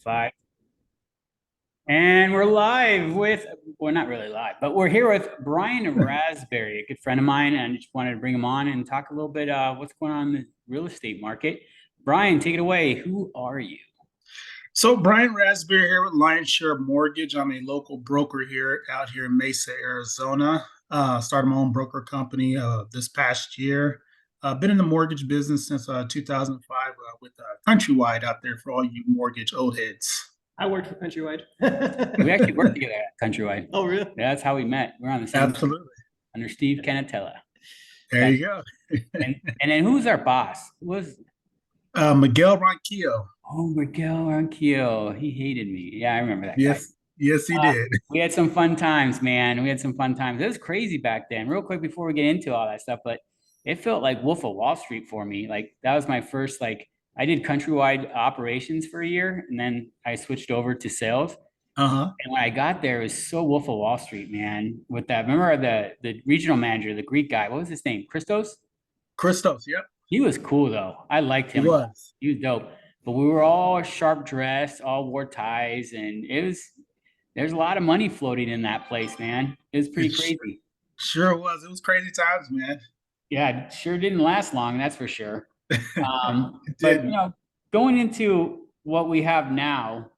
Five. And we're live with, well, not really live, but we're here with Brian Raspberry, a good friend of mine, and I just wanted to bring him on and talk a little bit what's going on in the real estate market. Brian, take it away. Who are you? So Brian Raspberry here with Lionshare Mortgage. I'm a local broker here out here in Mesa, Arizona. Started my own broker company this past year. Been in the mortgage business since 2005 with Countrywide out there for all you mortgage old heads. I worked for Countrywide. We actually worked together at Countrywide. Oh, really? Yeah, that's how we met. We're on the same team Absolutely. under Steve Canatella. There you go. And then who's our boss? Who was Miguel Ronquillo. Oh, Miguel Ranquillo. He hated me. Yeah, I remember that guy. Yes, he did. We had some fun times, man. We had some fun times. It was crazy back then. Real quick before we get into all that stuff, but it felt like Wolf of Wall Street for me. Like that was my first, like I did countrywide operations for a year and then I switched over to sales. Uh-huh. And when I got there, it was so Wolf of Wall Street, man. With that, remember the regional manager, the Greek guy, what was his name? Christos? Christos, yep. He was cool though. I liked He him. was. He was dope. But we were all sharp dressed, all wore ties, and there's a lot of money floating in that place, man. It was pretty It crazy. sure was. It was crazy times, man. Yeah, it sure didn't last long, that's for sure. It But didn't. going into what we have now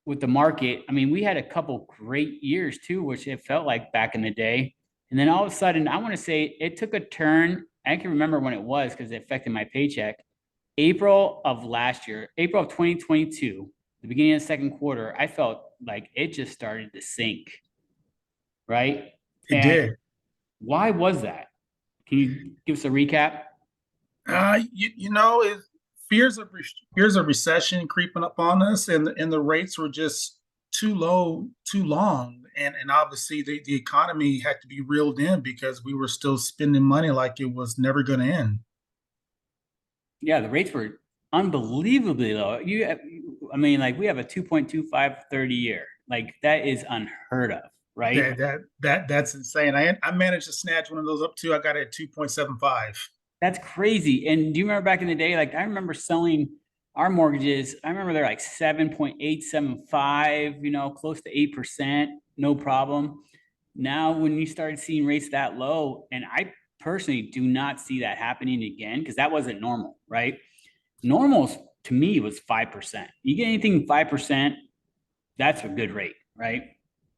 with the market, I mean, we had a couple great years too, which it felt like back in the day. And then all of a sudden, I want to say it took a turn. I can remember when it was because it affected my paycheck. April of last year, April of 2022, the beginning of the second quarter, I felt like it just started to sink, right? It And did. why was that? Can you give us a recap? It fears of recession creeping up on us, and the rates were just too low, too long, and obviously the economy had to be reeled in because we were still spending money like it was never going to end. Yeah, the rates were unbelievably low. I mean, like we have a 2.25 30 year. Like that is unheard of, right? That's insane. I managed to snatch one of those up too. I got it at 2.75. That's crazy. And do you remember back in the day? Like I remember selling our mortgages. I remember they're like 7.875, close to 8%, no problem. Now, when you started seeing rates that low, and I personally do not see that happening again because that wasn't normal, right? Normal to me was 5%. You get anything 5%, that's a good rate, right?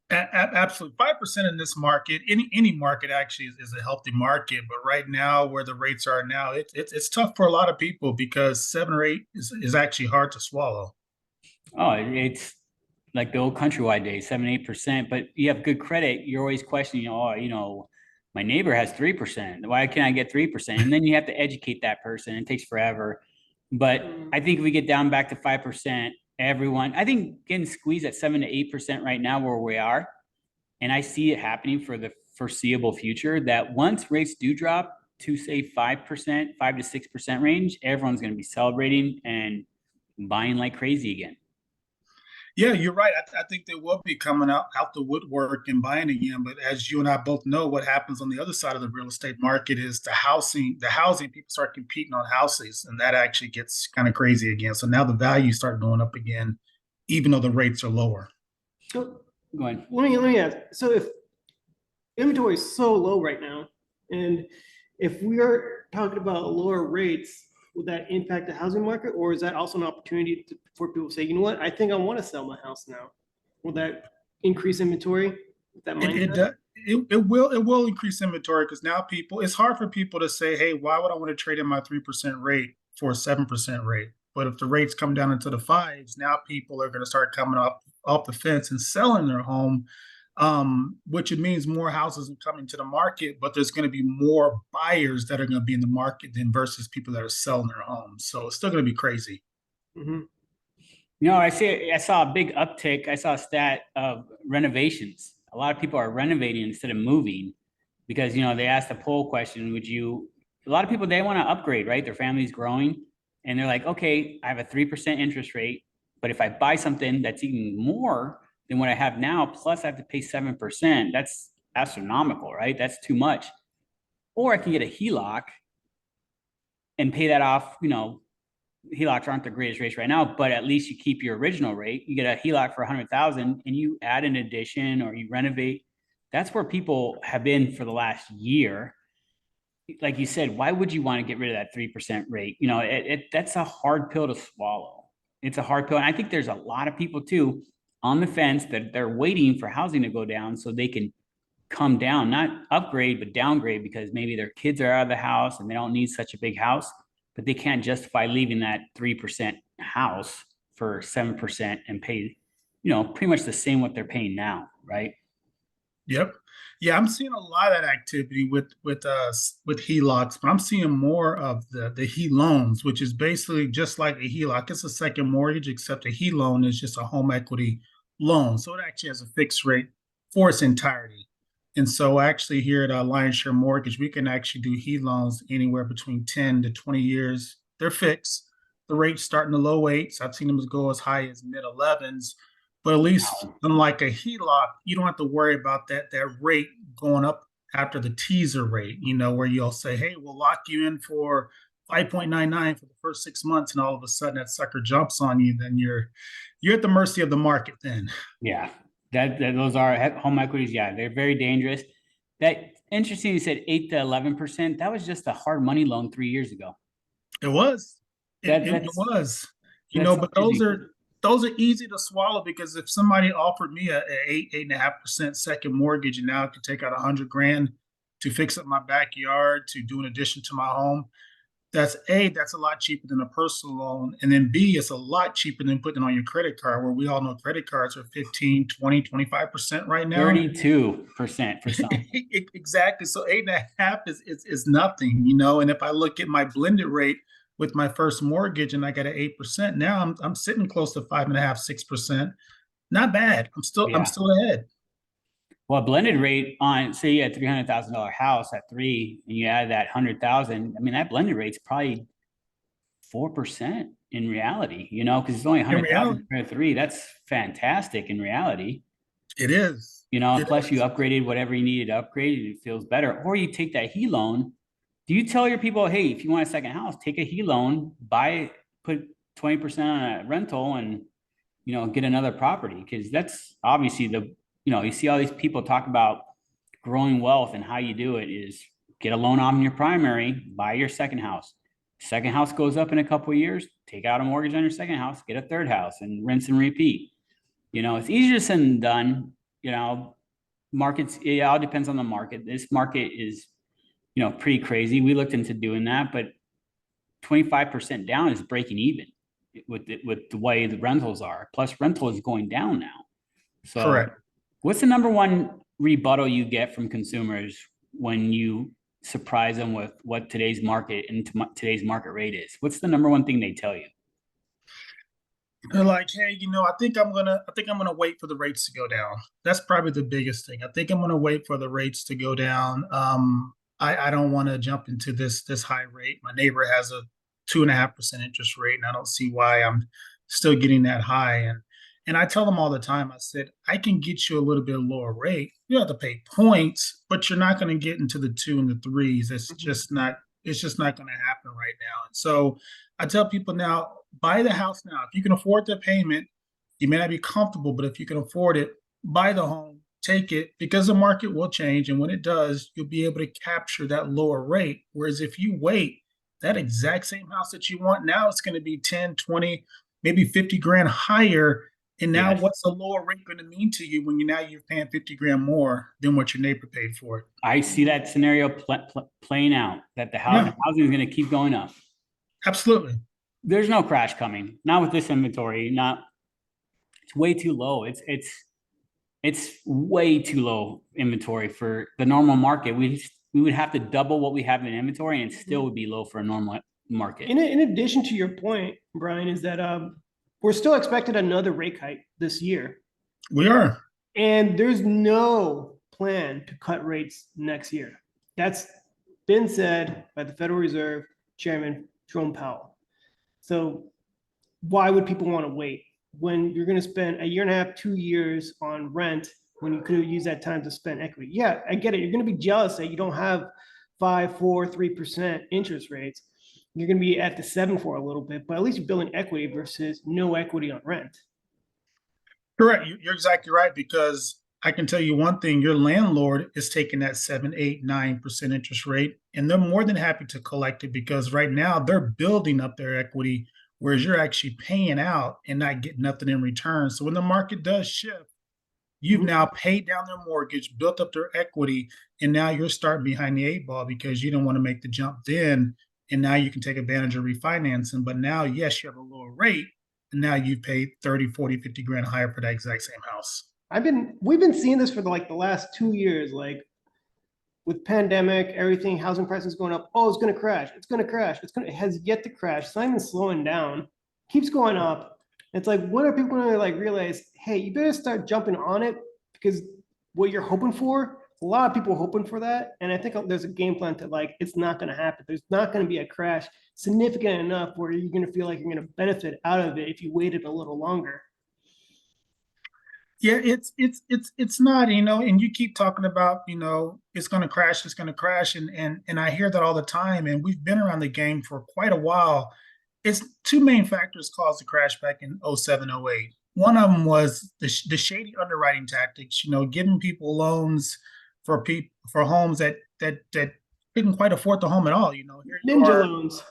Absolutely, 5% in this market, any market actually is a healthy market. But right now, where the rates are now, it's tough for a lot of people because 7 or 8 is actually hard to swallow. Oh, it's like the old countrywide days, 7, 8%. But you have good credit, you're always questioning, oh, my neighbor has 3%. Why can't I get 3%? And then you have to educate that person. It takes forever. But I think if we get down back to 5%, everyone, I think getting squeezed at 7 to 8% right now where we are, and I see it happening for the foreseeable future, that once rates do drop to say 5%, 5 to 6% range, everyone's going to be celebrating and buying like crazy again. Yeah, you're right. I think they will be coming out the woodwork and buying again. But as you and I both know, what happens on the other side of the real estate market is the housing people start competing on houses, and that actually gets kind of crazy again. So now the values start going up again, even though the rates are lower. So Go ahead. let me ask. So if inventory is so low right now, and if we are talking about lower rates, would that impact the housing market, or is that also an opportunity for people to say, you know what, I think I want to sell my house now? Will that increase inventory with that It it mindset? does. It will increase inventory because now it's hard for people to say, hey, why would I want to trade in my 3% rate for a 7% rate? But if the rates come down into the fives, now people are going to start coming off the fence and selling their home, which it means more houses are coming to the market, but there's going to be more buyers that are going to be in the market than versus people that are selling their homes. So it's still going to be crazy. Mm-hmm. I saw a big uptick. I saw a stat of renovations. A lot of people are renovating instead of moving because, they asked a poll question, a lot of people, they want to upgrade, right? Their family's growing and they're like, okay, I have a 3% interest rate, but if I buy something that's even more than what I have now, plus I have to pay 7%, that's astronomical, right? That's too much. Or I can get a HELOC and pay that off, HELOCs aren't the greatest rates right now, but at least you keep your original rate. You get a HELOC for 100,000 and you add an addition or you renovate. That's where people have been for the last year. Like you said, why would you want to get rid of that 3% rate? You know, that's a hard pill to swallow. It's a hard pill. And I think there's a lot of people too on the fence that they're waiting for housing to go down so they can come down, not upgrade, but downgrade because maybe their kids are out of the house and they don't need such a big house, but they can't justify leaving that 3% house for 7% and pay, pretty much the same what they're paying now, right? Yep. Yeah, I'm seeing a lot of that activity with HELOCs, but I'm seeing more of the HE loans, which is basically just like a HELOC. It's a second mortgage, except a HE loan is just a home equity loan. So it actually has a fixed rate for its entirety. And so actually here at Lionshare Mortgage, we can actually do HE loans anywhere between 10 to 20 years. They're fixed. The rates start in the low eights. I've seen them go as high as mid 11s. But at least unlike a HELOC, you don't have to worry about that rate going up after the teaser rate, where you'll say, hey, we'll lock you in for 5.99 for the first 6 months, and all of a sudden that sucker jumps on you, then you're at the mercy of the market then. Yeah. That those are home equities. Yeah, they're very dangerous. That interesting. You said 8 to 11%. That was just a hard money loan 3 years ago. It was. It That's was. that's But crazy. those are easy to swallow because if somebody offered me a 8.5% second mortgage and now I could take out 100 grand to fix up my backyard, to do an addition to my home, that's a lot cheaper than a personal loan. And then B, it's a lot cheaper than putting it on your credit card, where we all know credit cards are 15, 20, 25% right now. 32% for some. Exactly. So 8.5 is nothing, And if I look at my blended rate with my first mortgage and I got an 8%, now I'm sitting close to 5.5, 6%. Not bad. I'm Yeah. still ahead. Well, blended rate on, say you had $300,000 house at 3 and you add that 100,000, I mean, that blended rate's probably 4% in reality, because it's only In reality, 100,000 for 3. That's fantastic in reality. it is. Plus you upgraded whatever you needed to upgrade and it feels better. Or you take that HE loan. Do you tell your people, hey, if you want a second house, take a HE loan, put 20% on a rental and, get another property? Because that's obviously you see all these people talk about growing wealth, and how you do it is get a loan on your primary, buy your second house. Second house goes up in a couple of years, take out a mortgage on your second house, get a third house, and rinse and repeat. It's easier said than done. Markets, it all depends on the market. This market is, pretty crazy. We looked into doing that, but 25% down is breaking even with the way the rentals are. Plus rental is going down now. So Correct. what's the number one rebuttal you get from consumers when you surprise them with what today's market and today's market rate is? What's the number one thing they tell you? They're like, hey, I think I'm gonna wait for the rates to go down. That's probably the biggest thing. I think I'm gonna wait for the rates to go down. I don't want to jump into this high rate. My neighbor has a 2.5% interest rate, and I don't see why I'm still getting that high. And I tell them all the time, I said, I can get you a little bit lower rate. You have to pay points, but you're not going to get into the 2 and the 3s. It's just not going to happen right now. And so I tell people now, buy the house now. If you can afford the payment, you may not be comfortable, but if you can afford it, buy the home, take it, because the market will change. And when it does, you'll be able to capture that lower rate. Whereas if you wait, that exact same house that you want now, it's going to be 10, 20, maybe 50 grand higher. And now what's a lower rate going to mean to you when you're paying 50 grand more than what your neighbor paid for it? I see that scenario playing out, that the housing is going to keep going up. Absolutely. There's no crash coming. Not with this inventory. It's way too low. It's way too low inventory for the normal market. We would have to double what we have in inventory and still would be low for a normal market. In addition to your point, Brian, is that we're still expected another rate hike this year. We are. And there's no plan to cut rates next year. That's been said by the Federal Reserve Chairman Jerome Powell. So why would people want to wait when you're going to spend 1.5 to 2 years on rent when you could have used that time to spend equity? Yeah, I get it. You're going to be jealous that you don't have 5, 4, 3% interest rates. you're going to be at the 7 for a little bit, but at least you're building equity versus no equity on rent. Correct. You're exactly right, because I can tell you one thing, your landlord is taking that 7, 8, 9% interest rate, and they're more than happy to collect it because right now they're building up their equity, whereas you're actually paying out and not getting nothing in return. So when the market does shift, you've now paid down their mortgage, built up their equity, and now you're starting behind the 8 ball because you don't want to make the jump then. And now you can take advantage of refinancing. But now, yes, you have a lower rate, and now you paid 30, 40, 50 grand higher for that exact same house. We've been seeing this for the last 2 years, like with pandemic, everything, housing prices going up. Oh, it's going to crash. It's going to crash. It has yet to crash. It's not even slowing down. Keeps going up. It's like, when are people going to realize, hey, you better start jumping on it, because what you're hoping for, a lot of people are hoping for that. And I think there's a game plan to it's not going to happen. There's not going to be a crash significant enough where you're going to feel like you're going to benefit out of it if you waited a little longer. Yeah, it's not, and you keep talking about, it's going to crash, and I hear that all the time, and we've been around the game for quite a while. It's two main factors caused the crash back in 07, 08. One of them was the shady underwriting tactics, giving people loans for homes that couldn't quite afford the home at all. Here you Ninja are. loans.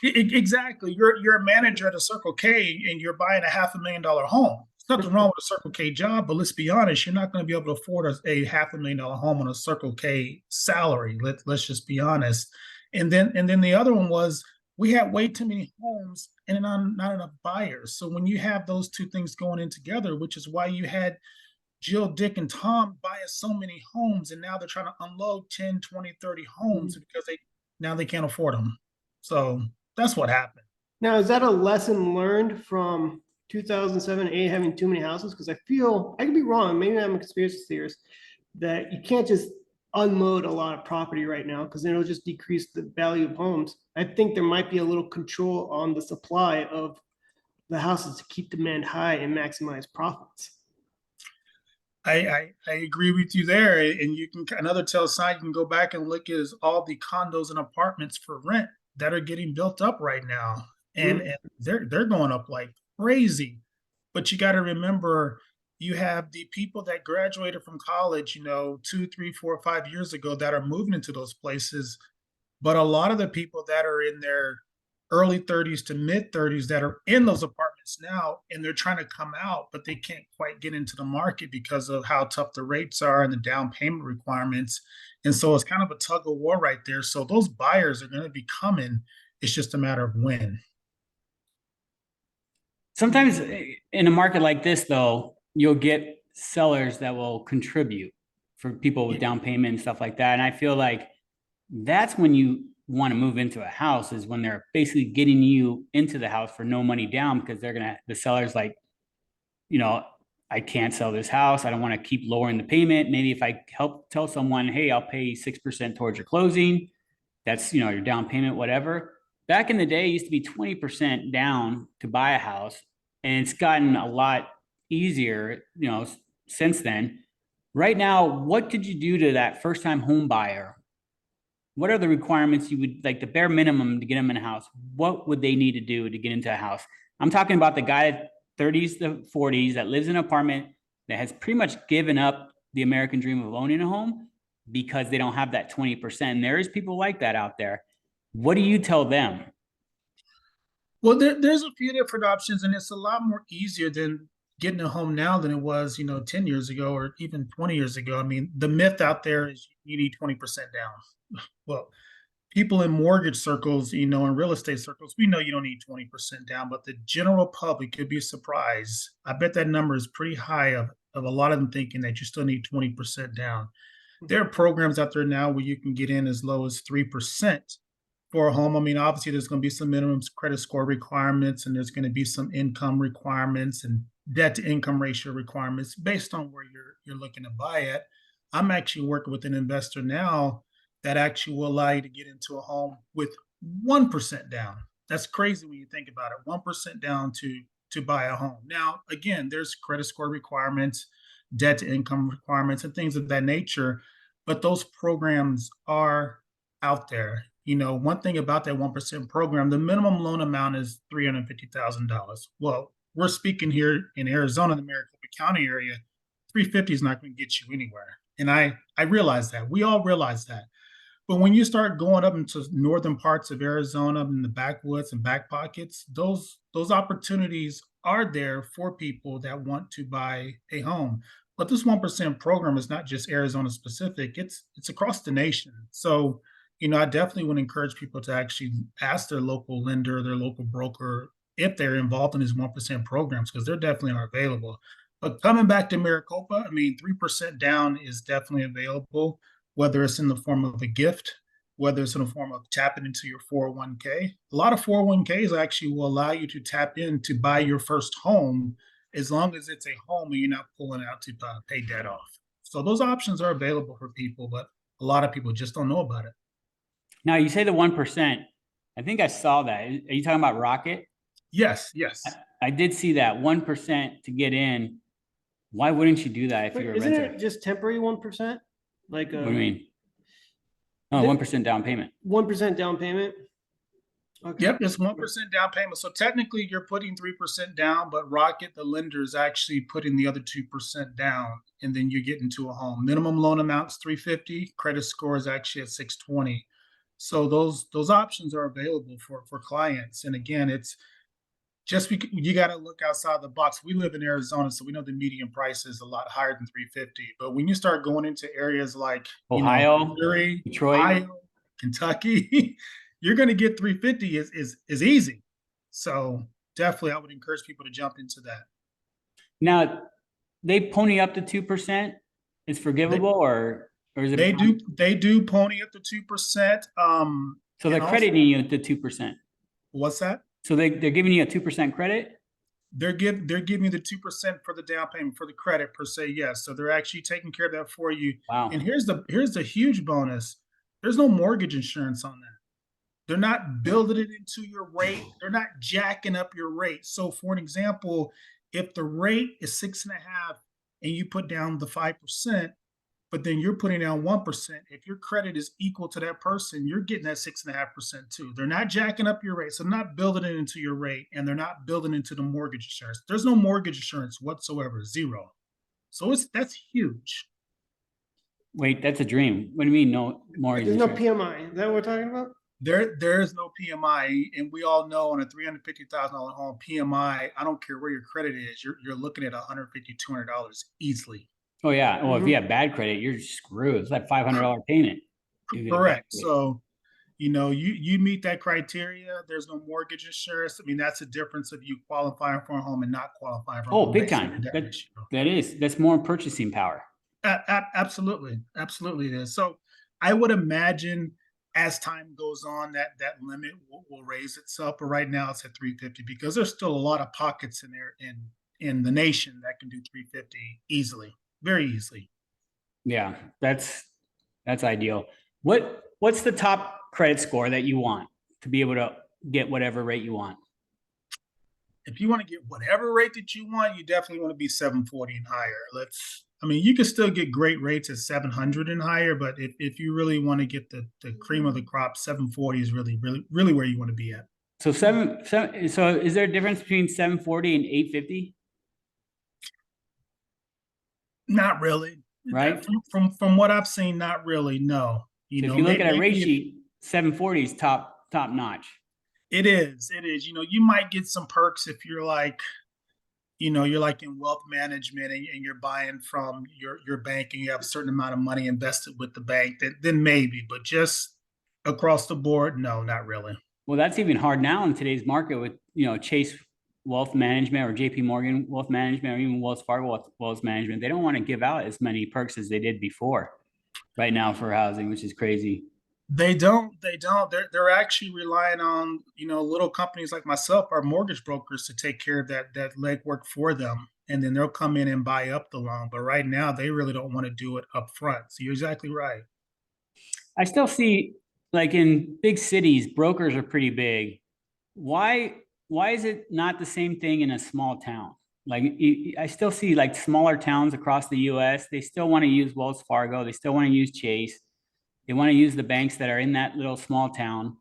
Exactly. You're a manager at a Circle K and you're buying a $500,000 home. There's nothing wrong with a Circle K job, but let's be honest, you're not going to be able to afford a $500,000 home on a Circle K salary. Let's just be honest. And then the other one was, we had way too many homes and not enough buyers. So when you have those two things going in together, which is why you had Jill, Dick, and Tom buying so many homes, and now they're trying to unload 10, 20, 30 homes because they can't afford them. So that's what happened. Now, is that a lesson learned from 2007, 8 having too many houses? Because I feel, I could be wrong, maybe I'm a conspiracy theorist, that you can't just unload a lot of property right now because then it'll just decrease the value of homes. I think there might be a little control on the supply of the houses to keep demand high and maximize profits. I agree with you there. And you can, another tell sign, you can go back and look at all the condos and apartments for rent that are getting built up right now. And they're going up like crazy. But you got to remember, you have the people that graduated from college, 2, 3, 4, 5 years ago that are moving into those places. But a lot of the people that are in their early 30s to mid 30s that are in those apartments now, and they're trying to come out, but they can't quite get into the market because of how tough the rates are and the down payment requirements. And so it's kind of a tug of war right there. So those buyers are going to be coming. It's just a matter of when. Sometimes in a market like this, though, you'll get sellers that will contribute for people with down payment and stuff like that. And I feel like that's when you want to move into a house, is when they're basically getting you into the house for no money down, because the seller's like, I can't sell this house. I don't want to keep lowering the payment. Maybe if I help tell someone, hey, I'll pay 6% towards your closing, that's, your down payment, whatever. Back in the day, it used to be 20% down to buy a house. And it's gotten a lot easier, since then. Right now, what could you do to that first time home buyer? What are the requirements you would like, the bare minimum to get them in a house? What would they need to do to get into a house? I'm talking about the guy 30s to 40s that lives in an apartment that has pretty much given up the American dream of owning a home because they don't have that 20%. And there is people like that out there. What do you tell them? Well, there's a few different options, and it's a lot more easier than getting a home now than it was, 10 years ago or even 20 years ago. I mean, the myth out there is you need 20% down. Well, people in mortgage circles, in real estate circles, we know you don't need 20% down, but the general public could be surprised. I bet that number is pretty high of a lot of them thinking that you still need 20% down. There are programs out there now where you can get in as low as 3% for a home. I mean, obviously there's going to be some minimum credit score requirements, and there's going to be some income requirements and debt to income ratio requirements based on where you're looking to buy at. I'm actually working with an investor now that actually will allow you to get into a home with 1% down. That's crazy when you think about it. 1% down to buy a home. Now, again, there's credit score requirements, debt to income requirements, and things of that nature. But those programs are out there. one thing about that 1% program, the minimum loan amount is $350,000. Well, we're speaking here in Arizona, the Maricopa County area, 350 is not going to get you anywhere. And I realize that. We all realize that. But when you start going up into northern parts of Arizona, in the backwoods and back pockets, those opportunities are there for people that want to buy a home. But this 1% program is not just Arizona specific; it's across the nation. So, I definitely would encourage people to actually ask their local lender, their local broker, if they're involved in these 1% programs, because they're definitely are available. But coming back to Maricopa, I mean, 3% down is definitely available, whether it's in the form of a gift, whether it's in the form of tapping into your 401k. A lot of 401ks actually will allow you to tap in to buy your first home as long as it's a home and you're not pulling out to pay debt off. So those options are available for people, but a lot of people just don't know about it. Now you say the 1%. I think I saw that. Are you talking about Rocket? Yes, yes. I did see that 1% to get in. Why wouldn't you do that if you're a Isn't renter? it just temporary 1%? Like What do you mean? No, 1% down payment. 1% down payment? Okay. Yep, it's 1% down payment. So technically you're putting 3% down, but Rocket, the lender, is actually putting the other 2% down, and then you get into a home. Minimum loan amount's 350, credit score is actually at 620. So those options are available for clients. And again, it's just because you got to look outside the box. We live in Arizona, so we know the median price is a lot higher than 350. But when you start going into areas like Ohio, Missouri, Detroit, Ohio, Kentucky, you're going to get 350 is easy. So definitely, I would encourage people to jump into that. Now they pony up to 2%. It's forgivable, or is it? They do pony up to 2%. So they're crediting you to 2%. What's that? So they're giving you a 2% credit? They're giving you the 2% for the down payment for the credit per se. Yes. So they're actually taking care of that for you. Wow. And here's the huge bonus. There's no mortgage insurance on that. They're not building it into your rate. They're not jacking up your rate. So for an example, if the rate is 6.5 and you put down the 5%, but then you're putting down 1%. If your credit is equal to that person, you're getting that 6.5% too. They're not jacking up your rate. So they're not building it into your rate, and they're not building into the mortgage insurance. There's no mortgage insurance whatsoever, zero. So that's huge. Wait, that's a dream. What do you mean no mortgage There's no insurance? PMI. Is that what we're talking about? There's no PMI, and we all know on a $350,000 home PMI, I don't care where your credit is, you're looking at $150, $200 easily. Oh yeah. Well, if you have bad credit, you're screwed. It's like $500 payment. Correct. So, you meet that criteria. There's no mortgage insurance. I mean, that's the difference of you qualifying for a home and not qualifying for a home. Oh, big time. That's more purchasing power. Absolutely. Absolutely it is. So I would imagine as time goes on that limit will raise itself. But right now it's at 350 because there's still a lot of pockets in there in the nation that can do 350 easily, very easily. Yeah, that's ideal. What's the top credit score that you want to be able to get whatever rate you want? If you want to get whatever rate that you want, you definitely want to be 740 and higher. You can still get great rates at 700 and higher, but if you really want to get the cream of the crop, 740 is really, really, really where you want to be at. So so is there a difference between 740 and 850? Not really. Right. From what I've seen, not really. No. If you look at a rate sheet, 740 is top notch. It is. You might get some perks if you're like, you're like in wealth management and you're buying from your bank and you have a certain amount of money invested with the bank, then maybe, but just across the board, no, not really. Well, that's even hard now in today's market with, Chase Wealth Management or JP Morgan Wealth Management or even Wells Fargo Wealth Management. They don't want to give out as many perks as they did before right now for housing, which is crazy. They don't. They're actually relying on, little companies like myself, our mortgage brokers, to take care of that legwork for them. And then they'll come in and buy up the loan. But right now they really don't want to do it up front. So you're exactly right. I still see, like in big cities, brokers are pretty big. Why is it not the same thing in a small town? Like I still see like smaller towns across the US, they still want to use Wells Fargo. They still want to use Chase. They want to use the banks that are in that little small town.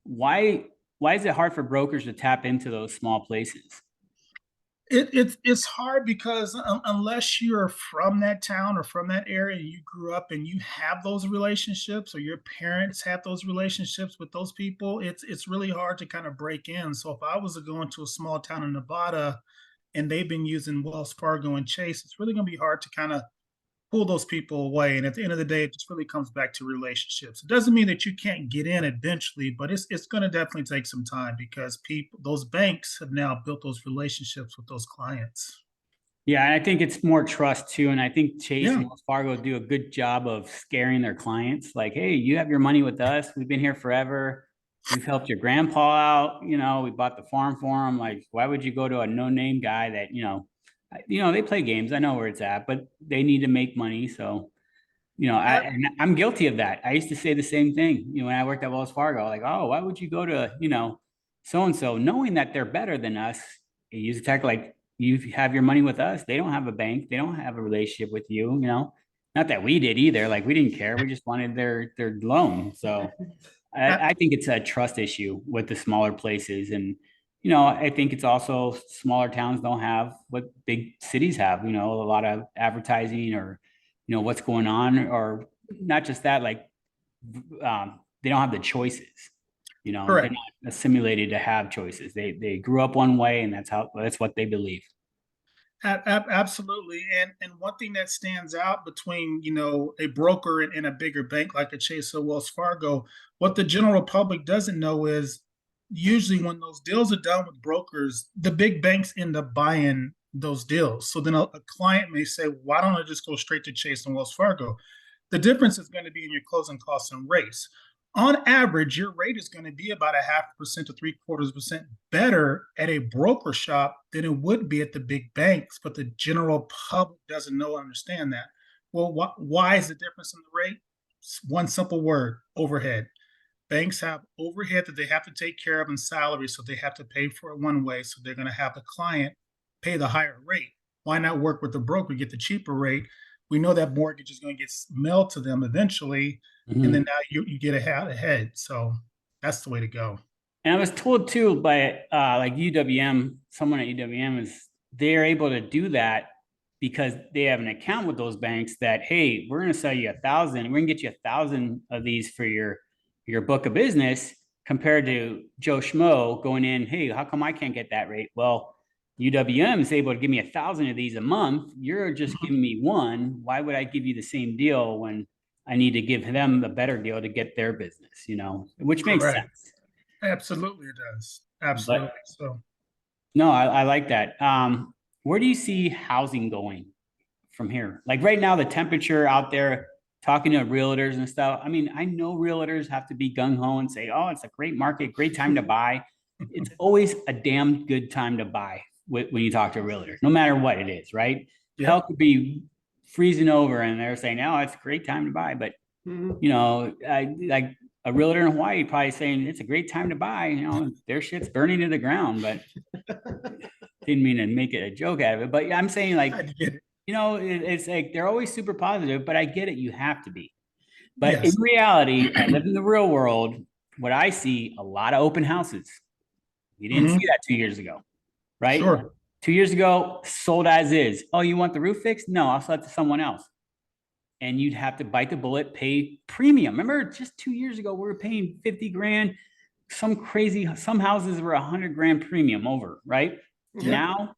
Why is it hard for brokers to tap into those small places? It's hard because unless you're from that town or from that area, and you grew up and you have those relationships, or your parents have those relationships with those people, it's really hard to kind of break in. So if I was to go into a small town in Nevada and they've been using Wells Fargo and Chase, it's really going to be hard to kind of pull those people away. And at the end of the day, it just really comes back to relationships. It doesn't mean that you can't get in eventually, but it's going to definitely take some time because those banks have now built those relationships with those clients. Yeah, and I think it's more trust too. And I think Chase Yeah, and Wells Fargo do a good job of scaring their clients. Like, hey, you have your money with us. We've been here forever. We've helped your grandpa out. We bought the farm for him. Like, why would you go to a no-name guy that, they play games. I know where it's at, but they need to make money. So, and I'm guilty of that. I used to say the same thing, when I worked at Wells Fargo, like, oh, why would you go to, so-and-so, knowing that they're better than us? You use attack like you have your money with us. They don't have a bank. They don't have a relationship with you, not that we did either. Like we didn't care. We just wanted their loan. So I think it's a trust issue with the smaller places. And, I think it's also smaller towns don't have what big cities have, a lot of advertising or, what's going on, or not just that, like they don't have the choices. They're correct. not assimilated to have choices. They grew up one way, and that's what they believe. Absolutely. And one thing that stands out between, a broker and a bigger bank like a Chase or Wells Fargo, what the general public doesn't know is usually when those deals are done with brokers, the big banks end up buying those deals. So then a client may say, why don't I just go straight to Chase and Wells Fargo? The difference is going to be in your closing costs and rates. On average, your rate is going to be about 0.5% to 0.75% better at a broker shop than it would be at the big banks, but the general public doesn't know or understand that. Well, why is the difference in the rate? It's one simple word: overhead. Banks have overhead that they have to take care of in salary, so they have to pay for it one way. So they're going to have the client pay the higher rate. Why not work with the broker, get the cheaper rate? We know that mortgage is going to get mailed to them eventually, and then Mhm. now you get ahead. So that's the way to go. And I was told too by like UWM, someone at UWM is they're able to do that because they have an account with those banks that, hey, we're going to sell you 1,000. We're going to get you 1,000 of these for your book of business, compared to Joe Schmo going in, hey, how come I can't get that rate? Well, UWM is able to give me 1,000 of these a month. You're just Mhm. giving me one. Why would I give you the same deal when I need to give them a better deal to get their business, which makes Correct. sense. Absolutely, it does. Absolutely. But So no, I like that. Where do you see housing going from here? Like right now, the temperature out there, talking to realtors and stuff. I mean, I know realtors have to be gung ho and say, oh, it's a great market, great time to buy. It's always a damn good time to buy when you talk to a realtor, no matter what it is, right? Hell yep. could be freezing over and they're saying, oh, it's a great time to buy. But Mhm. I like a realtor in Hawaii probably saying it's a great time to buy. Their shit's burning to the ground, but didn't mean to make it a joke out of it. But I'm saying like, I get it. it's like they're always super positive, but I get it. You have to be. But in Yes. reality, I live in the real world. What I see, a lot of open houses. You didn't see Hmm. that 2 years ago, right? Sure. 2 years ago, sold as is. Oh, you want the roof fixed? No, I'll sell it to someone else. And you'd have to bite the bullet, pay premium. Remember, just 2 years ago, we were paying 50 grand. Some houses were 100 grand premium over, right? Yep. Now,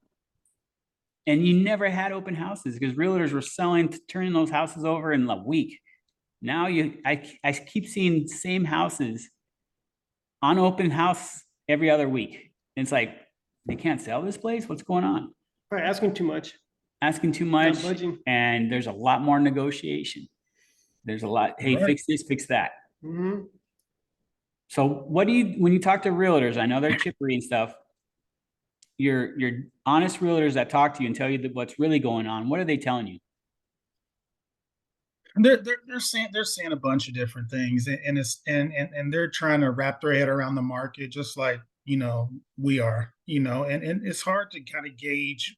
and you never had open houses because realtors were turning those houses over in a week. Now I keep seeing same houses on open house every other week. And it's like, they can't sell this place. What's going on? Probably asking too much, Asking too not much. budging. And there's a lot more negotiation. There's a lot. Hey, Right. fix this, fix that. Mhm. So what do when you talk to realtors, I know they're chippery and stuff. Your honest realtors that talk to you and tell you that what's really going on, what are they telling you? They're saying a bunch of different things, and it's and they're trying to wrap their head around the market just like we are, and it's hard to kind of gauge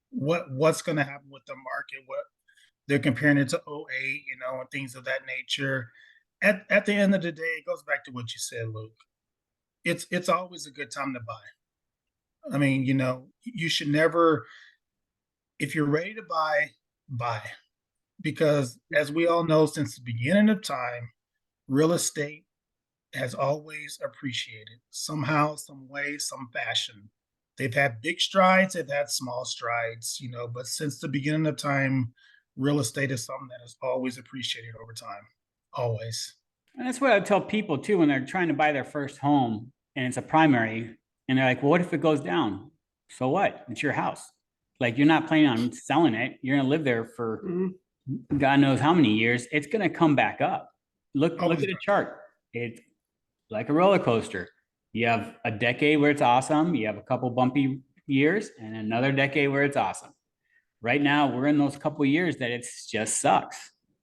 what's going to happen with the market. What they're comparing it to '08, and things of that nature. at the end of the day, it goes back to what you said, Luke. It's always a good time to buy. I mean, you should never, if you're ready to buy. Because as we all know, since the beginning of time, real estate has always appreciated somehow, some way, some fashion. They've had big strides, they've had small strides, but since the beginning of time, real estate is something that is always appreciated over time. Always. And that's what I tell people too when they're trying to buy their first home and it's a primary, and they're like, well, what if it goes down? So what? It's your house. Like, you're not planning on selling it. You're going to live there for God knows how many years. It's going to come back up. Look Always at a chart. It's like a roller coaster. You have a decade where it's awesome. You have a couple bumpy years and another decade where it's awesome. Right now, we're in those couple of years that it's just sucks,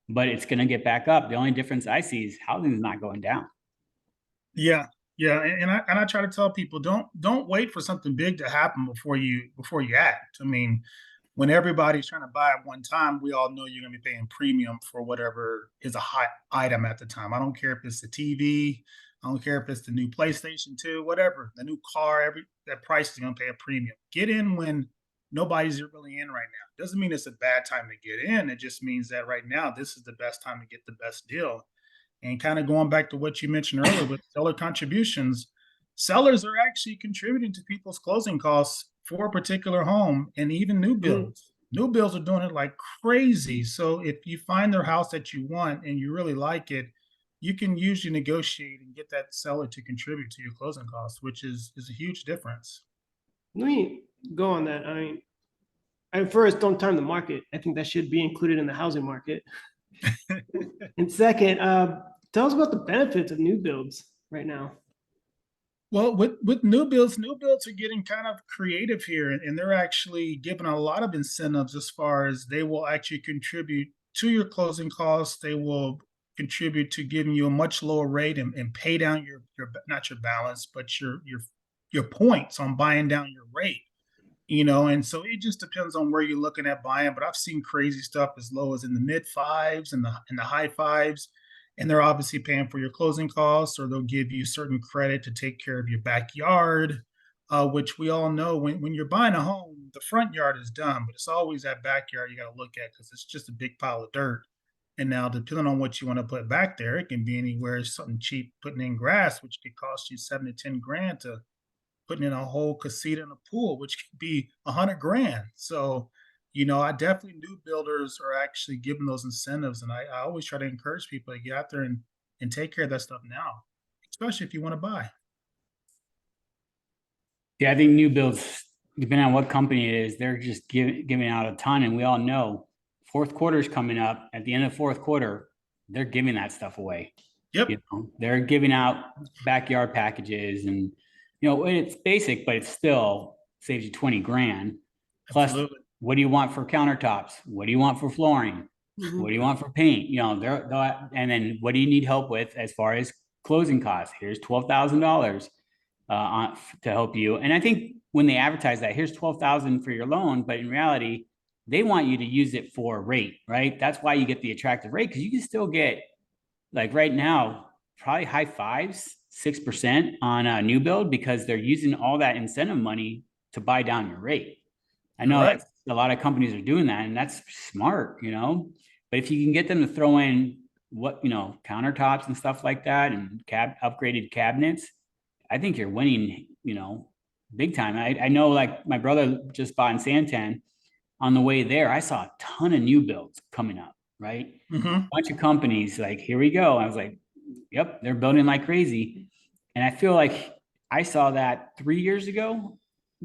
but it's going to get back up. The only difference I see is housing is not going down. Yeah, yeah, and I try to tell people, don't wait for something big to happen before you act. I mean, when everybody's trying to buy at one time, we all know you're going to be paying premium for whatever is a hot item at the time. I don't care if it's the TV, I don't care if it's the new PlayStation 2, whatever, the new car, that price is going to pay a premium. Get in when nobody's really in right now. Doesn't mean it's a bad time to get in. It just means that right now this is the best time to get the best deal. And kind of going back to what you mentioned earlier with seller contributions, sellers are actually contributing to people's closing costs for a particular home, and even new builds. New builds are doing it like crazy. So if you find their house that you want and you really like it, you can usually negotiate and get that seller to contribute to your closing costs, which is a huge difference. Let me go on that. I mean, first, don't time the market. I think that should be included in the housing market. And second, tell us about the benefits of new builds right now. Well, with new builds are getting kind of creative here, and they're actually giving a lot of incentives as far as they will actually contribute to your closing costs. They will contribute to giving you a much lower rate and pay down your not your balance, but your points on buying down your rate. And so it just depends on where you're looking at buying. But I've seen crazy stuff as low as in the mid fives and the high fives. And they're obviously paying for your closing costs, or they'll give you certain credit to take care of your backyard, which we all know when you're buying a home, the front yard is done, but it's always that backyard you got to look at because it's just a big pile of dirt. And now, depending on what you want to put back there, it can be anywhere something cheap putting in grass, which could cost you 7 to 10 grand, to putting in a whole casita and a pool, which could be 100 grand. So, I definitely new builders are actually giving those incentives. And I always try to encourage people to get out there and take care of that stuff now, especially if you want to buy. Yeah, I think new builds, depending on what company it is, they're just giving out a ton. And we all know fourth quarter is coming up. At the end of fourth quarter, they're giving that stuff away. Yep. They're giving out backyard packages, and it's basic, but it still saves you 20 grand. Plus, Absolutely. what do you want for countertops? What do you want for flooring? What do you want for paint? And then what do you need help with as far as closing costs? Here's $12,000 to help you. And I think when they advertise that, here's $12,000 for your loan, but in reality, they want you to use it for rate, right? That's why you get the attractive rate, because you can still get, like right now, probably high fives, 6% on a new build, because they're using all that incentive money to buy down your rate. I know Right. a lot of companies are doing that, and that's smart, but if you can get them to throw in countertops and stuff like that, and upgraded cabinets, I think you're winning, big time. I know, like, my brother just bought in Santan. On the way there, I saw a ton of new builds coming up, right? Mm-hmm. Bunch of companies, like, here we go. I was like, yep, they're building like crazy. And I feel like I saw that 3 years ago,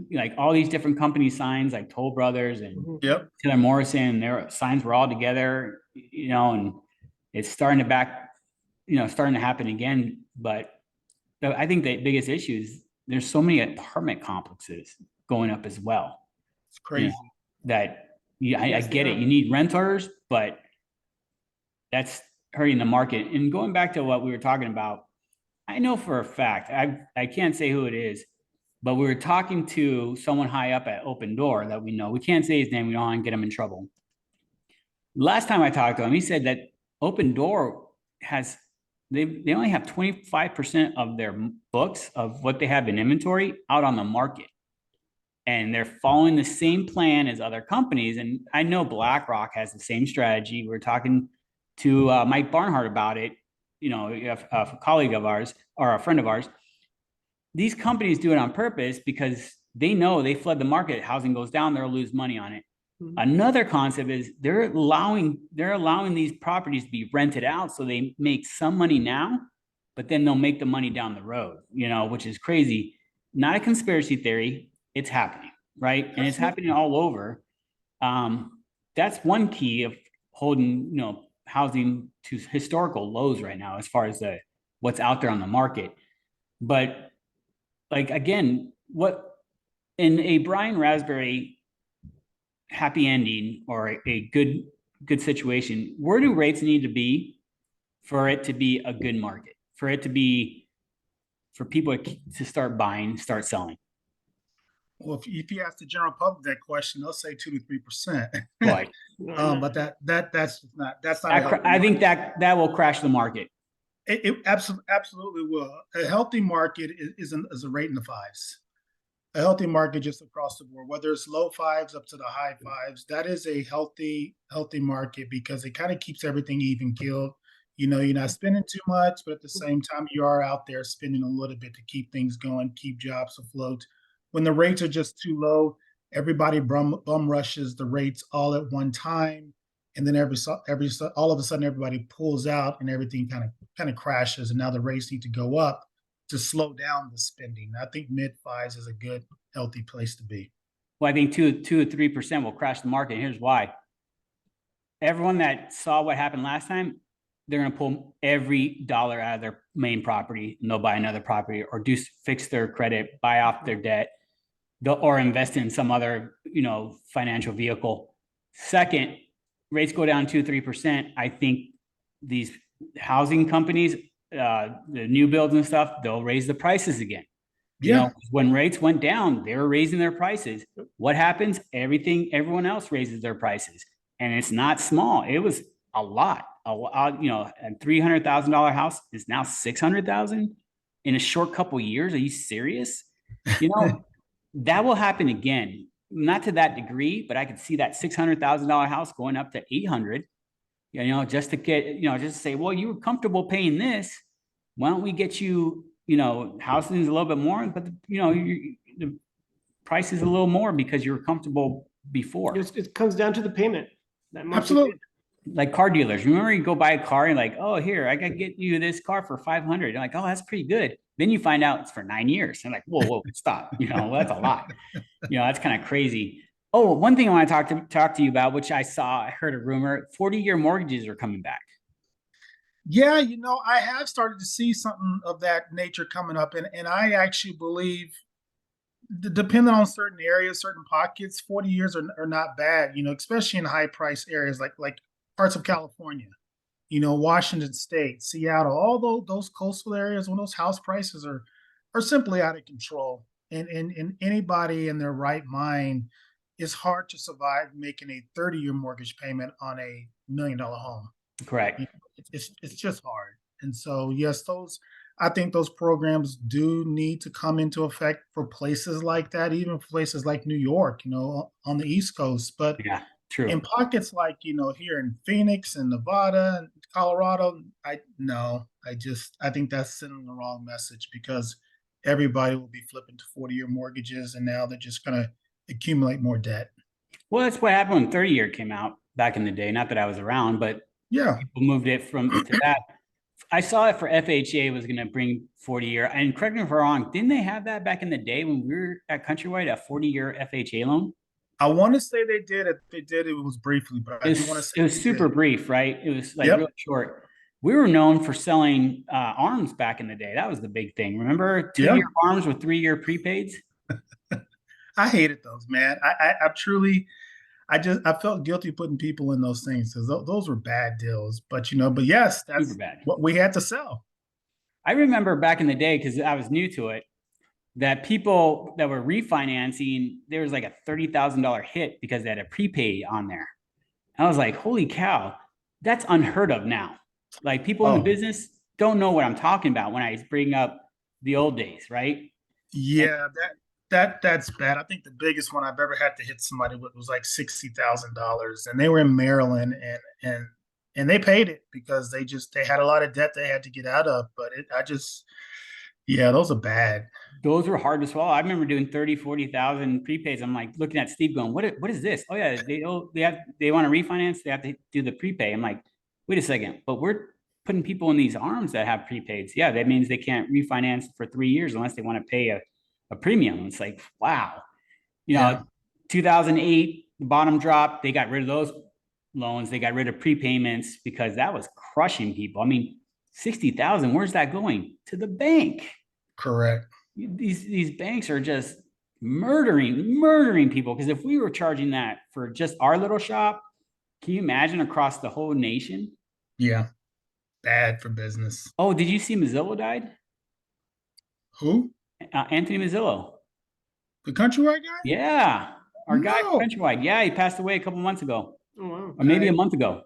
like all these different company signs, like Toll Brothers and Yep. Taylor Morrison, their signs were all together, and it's starting to happen again. But I think the biggest issue is there's so many apartment complexes going up as well. It's crazy. That I get it. You need renters, but that's hurting the market. And going back to what we were talking about, I know for a fact, I can't say who it is, but we were talking to someone high up at Open Door that we know. We can't say his name. We don't want to get him in trouble. Last time I talked to him, he said that Open Door has they only have 25% of their books of what they have in inventory out on the market. And they're following the same plan as other companies. And I know BlackRock has the same strategy. We're talking to Mike Barnhart about it, you know, a colleague of ours or a friend of ours. These companies do it on purpose because they know they flood the market. Housing goes down, they'll lose money on it. Mhm. Another concept is they're allowing these properties to be rented out so they make some money now, but then they'll make the money down the road, you know, which is crazy. Not a conspiracy theory. It's happening, right? And it's happening all over. That's one key of holding, you know, housing to historical lows right now as far as what's out there on the market. But like again, what in a Brian Raspberry happy ending or a good situation, where do rates need to be for it to be a good market, for it to be for people to start buying, start selling? Well, if you ask the general public that question, they'll say 2 to 3%. Boy, But that's not a healthy I think market. that will crash the market. It absolutely will. A healthy market is a rate in the fives. A healthy market just across the board, whether it's low fives up to the high fives, that is a healthy market because it kind of keeps everything even keeled. You know, you're not spending too much, but at the same time, you are out there spending a little bit to keep things going, keep jobs afloat. When the rates are just too low, everybody bum rushes the rates all at one time, and then all of a sudden everybody pulls out and everything kind of crashes, and now the rates need to go up to slow down the spending. I think mid fives is a good, healthy place to be. Well, I think 2 to 3% will crash the market. And here's why. Everyone that saw what happened last time, they're going to pull every dollar out of their main property and they'll buy another property or do fix their credit, buy off their debt, or invest in some other, you know, financial vehicle. Second, rates go down 2-3%. I think these housing companies, the new builds and stuff, they'll raise the prices again. You know, when rates went down, they were raising their prices. What happens? Everyone else raises their prices, and it's not small. It was a lot. You know, a $300,000 house is now $600,000 in a short couple of years. Are you serious? You know, that will happen again. Not to that degree, but I could see that $600,000 house going up to 800. You know, just to get, you know, just to say, well, you were comfortable paying this. Why don't we get you, you know, housing is a little bit more, but you know, the price is a little more because you were comfortable before. It comes down to the payment. Absolutely. Like car dealers, remember you go buy a car and like, oh, here, I can get you this car for 500. You're like, oh, that's pretty good. Then you find out it's for 9 years. And like, whoa, stop. You know, that's a lot. You know, that's kind of crazy. Oh, one thing I want to talk to you about, which I heard a rumor, 40-year mortgages are coming back. Yeah, you know, I have started to see something of that nature coming up, and I actually believe, depending on certain areas, certain pockets, 40 years are not bad. You know, especially in high price areas like parts of California, you know, Washington State, Seattle, all those coastal areas when those house prices are simply out of control, and anybody in their right mind, it's hard to survive making a 30-year mortgage payment on a $1 million home. Correct. You know, it's just hard. And so, yes, I think those programs do need to come into effect for places like that, even for places like New York, you know, on the East Coast. But Yeah, true. in pockets like, you know, here in Phoenix and Nevada and Colorado, I think that's sending the wrong message because everybody will be flipping to 40-year mortgages and now they're just going to accumulate more debt. Well, that's what happened when 30-year came out back in the day. Not that I was around, but Yeah. people moved it to that. I saw it for FHA was going to bring 40-year. And correct me if I'm wrong, didn't they have that back in the day when we were at Countrywide, a 40-year FHA loan? I want to say they did. If they did, it was briefly, but I do want to say it was super brief, right? It was like Yep. really short. We were known for selling arms back in the day. That was the big thing. Remember 2-year arms with 3-year prepaids? I hated those, man. I truly, I felt guilty putting people in those things because those were bad deals. But yes, that's Super bad. what we had to sell. I remember back in the day, because I was new to it, that people that were refinancing, there was like a $30,000 hit because they had a prepaid on there. I was like, holy cow, that's unheard of now. Like people in the business, don't know what I'm talking about when I bring up the old days, right? Yeah, that's bad. I think the biggest one I've ever had to hit somebody with was like $60,000, and they were in Maryland, and they paid it because they had a lot of debt they had to get out of. But yeah, those are bad. Those were hard to swallow. I remember doing 30, 40,000 prepays. I'm like looking at Steve going, what is this? Oh yeah, they want to refinance, they have to do the prepay. I'm like, wait a second, but we're putting people in these arms that have prepaids. Yeah, that means they can't refinance for 3 years unless they want to pay a premium. It's like, wow. Yeah, 2008, the bottom dropped, they got rid of those loans, they got rid of prepayments because that was crushing people. I mean, 60,000, where's that going? To the bank. correct. These banks are just murdering people, because if we were charging that for just our little shop, can you imagine across the whole nation? Yeah, bad for business. Oh, did you see Mazzillo died? Who? Anthony Mazzillo. The Countrywide guy? Yeah, our guy from No, Countrywide. Yeah, he passed away a couple months ago, Oh, wow. or maybe I a month ago.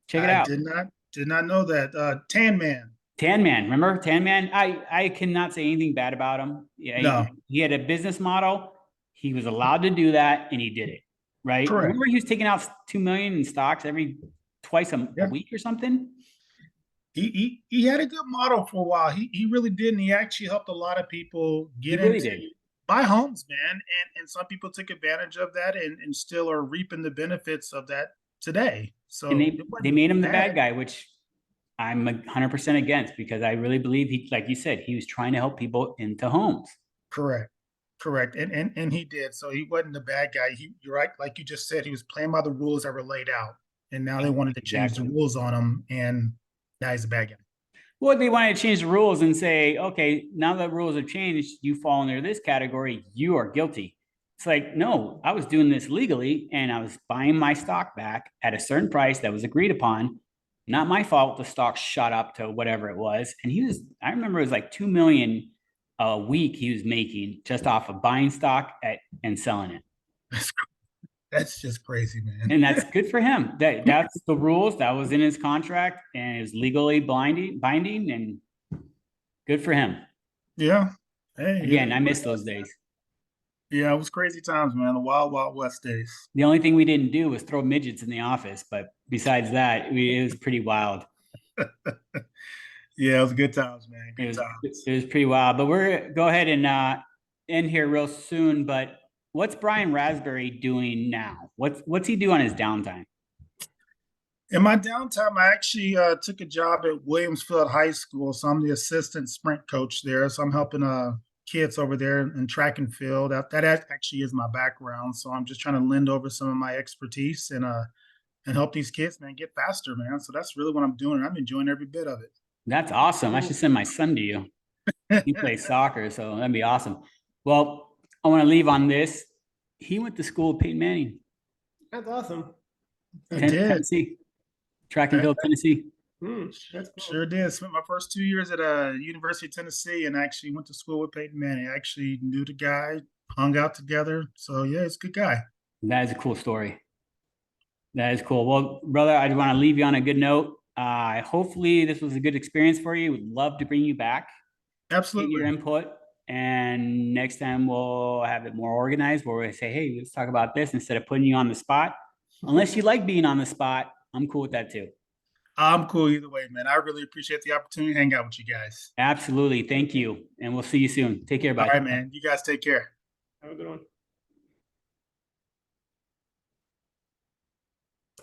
Check it I out. did not know that. Tan Man. Tan Man, remember Tan Man? I cannot say anything bad about him. Yeah, No, he had a business model. He was allowed to do that, and he did it. Right? correct. Remember, he was taking out 2 million in stocks every twice a Yeah. week or something. He had a good model for a while. He really did, and he actually helped a lot of people He get really into did. buy homes, man. And some people took advantage of that and still are reaping the benefits of that today. And So they it they wasn't made him the bad bad. guy, which I'm 100% against, because I really believe he, like you said, he was trying to help people into homes. Correct. Correct. And he did. So he wasn't the bad guy. You're right, like you just said, he was playing by the rules that were laid out. And now they wanted to change the Exactly. rules on him, and now he's a bad guy. Well, they wanted to change the rules and say, okay, now that rules have changed, you fall under this category, you are guilty. It's like, no, I was doing this legally, and I was buying my stock back at a certain price that was agreed upon. Not my fault. The stock shot up to whatever it was. And I remember it was like 2 million a week he was making just off of buying stock and selling it. That's that's just crazy, man. And that's good for him. That's the rules that was in his contract, and it was legally binding, and good for him. Yeah. Hey, Again, I miss those days. yeah, it was crazy times, man. The wild, wild west days. The only thing we didn't do was throw midgets in the office, but besides that, it was pretty wild. Yeah, it was good times, man. It Good was times. it was pretty wild. But we're go ahead and end here real soon. But what's Brian Raspberry doing now? What's he do on his downtime? In my downtime, I actually took a job at Williamsfield High School. So I'm the assistant sprint coach there. So I'm helping kids over there in track and field. That actually is my background. So I'm just trying to lend over some of my expertise and help these kids, man, get faster, man. So that's really what I'm doing. And I'm enjoying every bit of That's awesome. I should send my son to you. He it. plays soccer, so that'd be awesome. Well, I want to leave on this. He went to school with Peyton Manning, That's awesome. I did. Tennessee, track and field, Tennessee. That's cool. Sure did. Spent my first 2 years at University of Tennessee and actually went to school with Peyton Manning. I actually knew the guy, hung out together. So yeah, it's a good guy. That is a cool story. That is cool. Well, brother, I want to leave you on a good note. Hopefully this was a good experience for you. Would love to bring you back, get Absolutely. your input. And next time we'll have it more organized, where we say, hey, let's talk about this instead of putting you on the spot. Unless you like being on the spot, I'm cool with that too. I'm cool either way, man. I really appreciate the opportunity to hang out with you guys. Absolutely. Thank you. And we'll see you soon. Take care. All Bye. right, man. You guys take care. Have a good one.